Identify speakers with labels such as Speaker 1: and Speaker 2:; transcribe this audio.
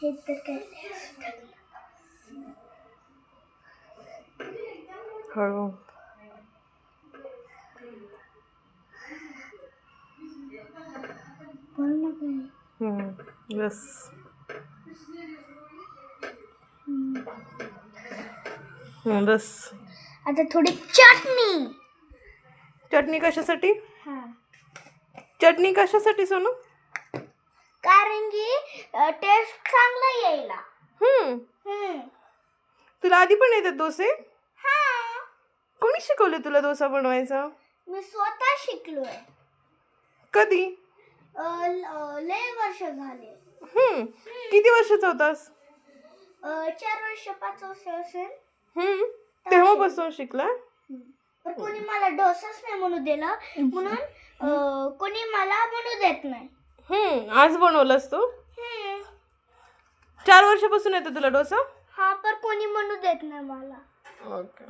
Speaker 1: हे तर काय
Speaker 2: हळू.
Speaker 1: बोल ना काय.
Speaker 2: बस. बस.
Speaker 1: आता थोडी चटणी.
Speaker 2: चटणी कशासाठी?
Speaker 1: हा,
Speaker 2: चटणी कशासाठी सोनू?
Speaker 1: कारण की टेस्ट चांगला यायला.
Speaker 2: तुला आधी पण येतात डोसे?
Speaker 1: हा,
Speaker 2: कोणी शिकवले तुला डोसा बनवायचा?
Speaker 1: मी स्वतः शिकलोय.
Speaker 2: कधी?
Speaker 1: लय वर्ष झाले.
Speaker 2: किती वर्षाचा होतास?
Speaker 1: 4 वर्ष 5 वर्ष असेल.
Speaker 2: तेव्हापासून शिकला?
Speaker 1: पण कोणी मला डोसाच नाही म्हणू दिला, म्हणून कोणी मला बनवू देत नाही.
Speaker 2: आज बनवलास तू? 4 वर्षापासून येतो तुला डोसा?
Speaker 1: हा, पण कोणी म्हणू देत नाही मला.
Speaker 2: ओके.